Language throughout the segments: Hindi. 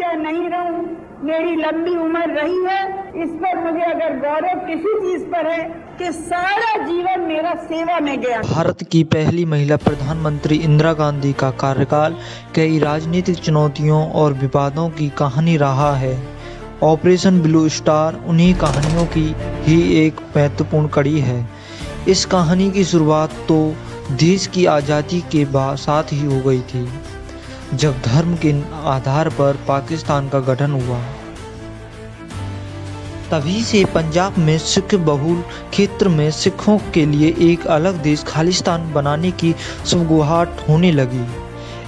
या नहीं रहूं, मेरी लंबी उम्र रही है, इस पर मुझे अगर गौरव किसी चीज पर है कि सारा जीवन मेरा सेवा में गया। भारत की पहली महिला प्रधानमंत्री इंदिरा गांधी का कार्यकाल कई राजनीतिक चुनौतियों और विवादों की कहानी रहा है। ऑपरेशन ब्लू स्टार उन्हीं कहानियों की ही एक महत्वपूर्ण कड़ी है। इस कहानी की शुरुआत तो देश की आज़ादी के साथ ही हो गई थी, जब धर्म के आधार पर पाकिस्तान का गठन हुआ। तभी से पंजाब में सिख बहुल क्षेत्र में सिखों के लिए एक अलग देश खालिस्तान बनाने की सुगबुगाहट होने लगी।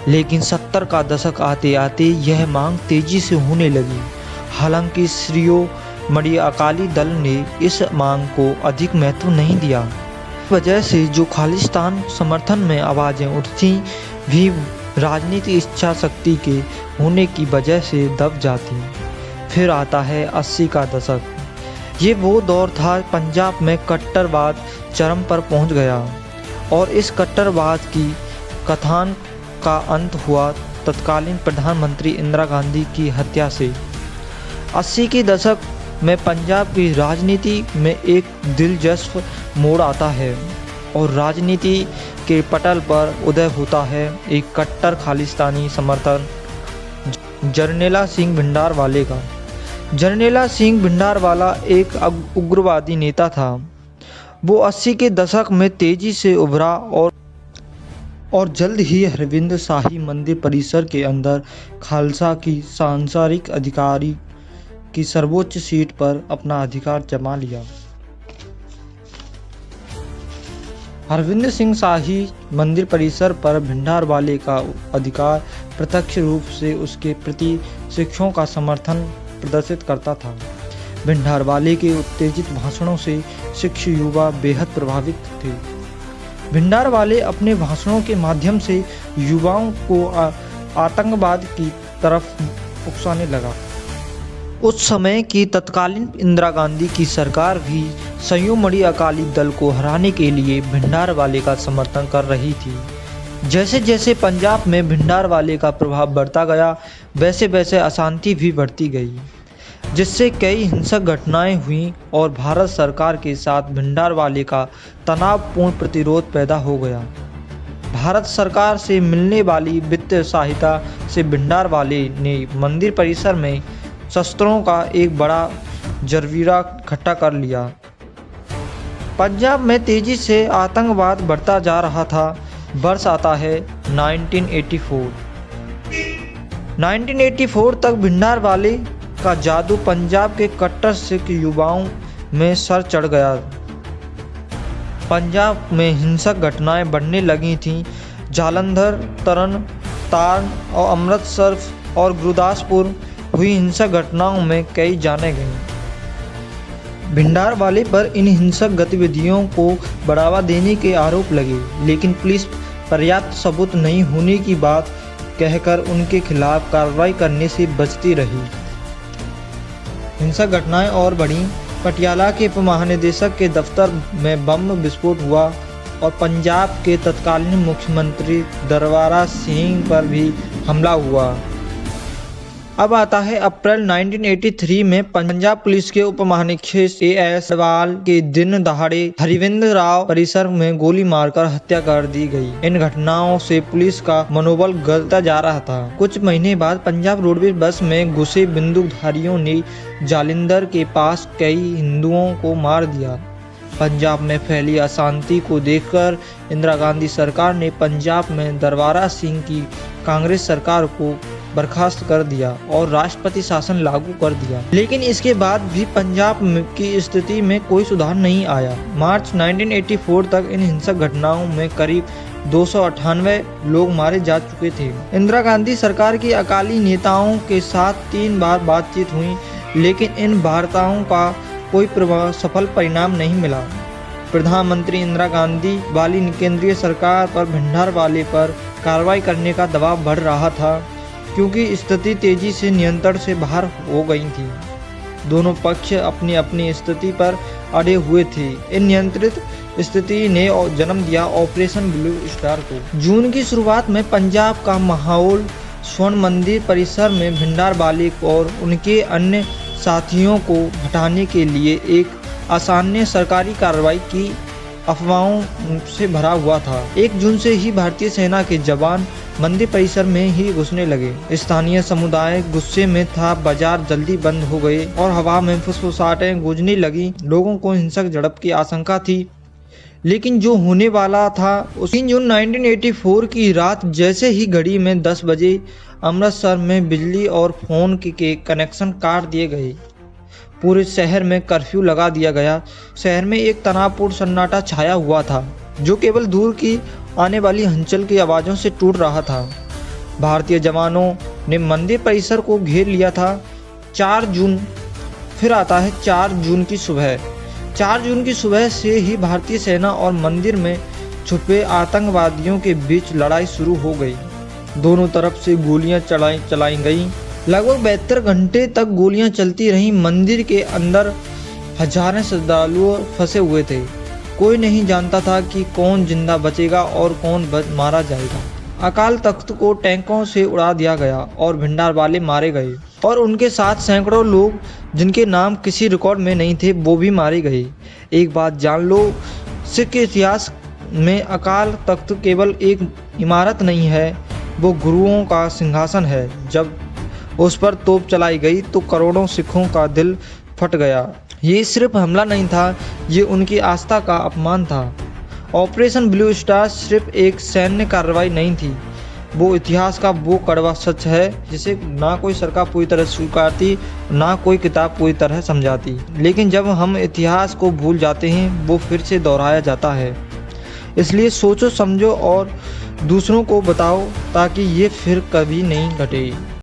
लेकिन 70 का दशक आते आते यह मांग तेजी से होने लगी। हालांकि शिरोमणि अकाली दल ने इस मांग को अधिक महत्व नहीं दिया। इस वजह से जो खालिस्तान समर्थन में आवाज़ें उठती भी राजनीतिक इच्छा शक्ति के होने की वजह से दब जाती। फिर आता है 80 का दशक। ये वो दौर था पंजाब में कट्टरवाद चरम पर पहुंच गया और इस कट्टरवाद की कथान का अंत हुआ तत्कालीन प्रधानमंत्री इंदिरा गांधी की हत्या से। 80 के दशक में पंजाब की राजनीति में एक दिलचस्प मोड़ आता है और राजनीति के पटल पर उदय होता है एक कट्टर खालिस्तानी समर्थन जरनैला सिंह भिंडरावाले का। जरनैला सिंह भिंडरावाला एक उग्रवादी नेता था। वो 80 के दशक में तेजी से उभरा और जल्द ही हरविंद शाही मंदिर परिसर के अंदर खालसा की सांसारिक अधिकारी की सर्वोच्च सीट पर अपना अधिकार जमा लिया। हरविंद सिंह शाही मंदिर परिसर पर भिंडरावाले का अधिकार प्रत्यक्ष रूप से उसके प्रति सिखों का समर्थन प्रदर्शित करता था। भिंडरावाले के उत्तेजित भाषणों से सिख युवा बेहद प्रभावित थे। भिंडरावाले अपने भाषणों के माध्यम से युवाओं को आतंकवाद की तरफ उकसाने लगा। उस समय की तत्कालीन इंदिरा गांधी की सरकार भी शिरोमणि अकाली दल को हराने के लिए भिंडरावाले का समर्थन कर रही थी। जैसे जैसे पंजाब में भिंडरावाले का प्रभाव बढ़ता गया, वैसे वैसे अशांति भी बढ़ती गई, जिससे कई हिंसक घटनाएं हुईं और भारत सरकार के साथ भिंडरावाले का तनावपूर्ण प्रतिरोध पैदा हो गया। भारत सरकार से मिलने वाली वित्तीय सहायता से भिंडरावाले ने मंदिर परिसर में शस्त्रों का एक बड़ा जरवीरा इकट्ठा कर लिया। पंजाब में तेजी से आतंकवाद बढ़ता जा रहा था। वर्ष आता है 1984। 1984 तक भिंडरावाले का जादू पंजाब के कट्टर सिख युवाओं में सर चढ़ गया। पंजाब में हिंसक घटनाएं बढ़ने लगी थीं। जालंधर, तरन तारण और अमृतसर और गुरदासपुर हुई हिंसक घटनाओं में कई जानें गईं। भिंडरावाले पर इन हिंसक गतिविधियों को बढ़ावा देने के आरोप लगे, लेकिन पुलिस पर्याप्त सबूत नहीं होने की बात कहकर उनके खिलाफ कार्रवाई करने से बचती रही। हिंसक घटनाएं और बढ़ीं। पटियाला के उप महानिदेशक के दफ्तर में बम विस्फोट हुआ और पंजाब के तत्कालीन मुख्यमंत्री दरबारा सिंह पर भी हमला हुआ। अब आता है अप्रैल 1983 में पंजाब पुलिस के उप महानिरीक्षक AS अग्रवाल के दिन दहाड़े हरविंद राव परिसर में गोली मारकर हत्या कर दी गई। इन घटनाओं से पुलिस का मनोबल गिरता जा रहा था। कुछ महीने बाद पंजाब रोडवेज बस में घुसे बंदूकधारियों ने जालंधर के पास कई हिंदुओं को मार दिया। पंजाब में फैली अशांति को देखकर इंदिरा गांधी सरकार ने पंजाब में दरबारा सिंह की कांग्रेस सरकार को बर्खास्त कर दिया और राष्ट्रपति शासन लागू कर दिया। लेकिन इसके बाद भी पंजाब की स्थिति में कोई सुधार नहीं आया। मार्च 1984 तक इन हिंसक घटनाओं में करीब 298 लोग मारे जा चुके थे। इंदिरा गांधी सरकार की अकाली नेताओं के साथ 3 बार बातचीत हुई, लेकिन इन वार्ताओं का कोई सफल परिणाम नहीं मिला। प्रधानमंत्री इंदिरा गांधी वाली केंद्रीय सरकार पर भिंडरावाले पर कार्रवाई करने का दबाव बढ़ रहा था, क्योंकि स्थिति तेजी से नियंत्रण से बाहर हो गई थी। दोनों पक्ष अपनी अपनी स्थिति पर अड़े हुए थे। इन नियंत्रित स्थिति ने जन्म दिया ऑपरेशन ब्लू स्टार को। जून की शुरुआत में पंजाब का माहौल स्वर्ण मंदिर परिसर में भिंडारवाले और उनके अन्य साथियों को हटाने के लिए एक आसान्य सरकारी कार्रवाई की अफवाहों से भरा हुआ था। 1 जून से ही भारतीय सेना के जवान मंदिर परिसर में ही घुसने लगे। स्थानीय समुदाय गुस्से में था, बाजार जल्दी बंद हो गए और हवा में फुसफुसाहटें गूंजने लगी। लोगों को हिंसक झड़प की आशंका थी, लेकिन जो होने वाला था। 3 जून 1984 की रात जैसे ही घड़ी में 10 बजे अमृतसर में बिजली और फ़ोन के कनेक्शन काट दिए गए। पूरे शहर में कर्फ्यू लगा दिया गया। शहर में एक तनावपूर्ण सन्नाटा छाया हुआ था, जो केवल दूर की आने वाली हलचल की आवाज़ों से टूट रहा था। भारतीय जवानों ने मंदिर परिसर को घेर लिया था। 4 जून फिर आता है। 4 जून की सुबह 4 जून की सुबह से ही भारतीय सेना और मंदिर में छुपे आतंकवादियों के बीच लड़ाई शुरू हो गई। दोनों तरफ से गोलियां चलाई गईं। लगभग 72 घंटे तक गोलियां चलती रहीं। मंदिर के अंदर हजारों श्रद्धालु फंसे हुए थे। कोई नहीं जानता था कि कौन जिंदा बचेगा और कौन मारा जाएगा। अकाल तख्त को टैंकों से उड़ा दिया गया और भिंडारवाले मारे गए और उनके साथ सैकड़ों लोग जिनके नाम किसी रिकॉर्ड में नहीं थे, वो भी मारे गए। एक बात जान लो, सिख के इतिहास में अकाल तख्त केवल एक इमारत नहीं है, वो गुरुओं का सिंहासन है। जब उस पर तोप चलाई गई तो करोड़ों सिखों का दिल फट गया। ये सिर्फ हमला नहीं था, ये उनकी आस्था का अपमान था। ऑपरेशन ब्लू स्टार सिर्फ एक सैन्य कार्रवाई नहीं थी, वो इतिहास का वो कड़वा सच है जिसे ना कोई सरकार पूरी तरह स्वीकारती, ना कोई किताब पूरी तरह समझाती। लेकिन जब हम इतिहास को भूल जाते हैं, वो फिर से दोहराया जाता है। इसलिए सोचो, समझो और दूसरों को बताओ, ताकि ये फिर कभी नहीं घटे।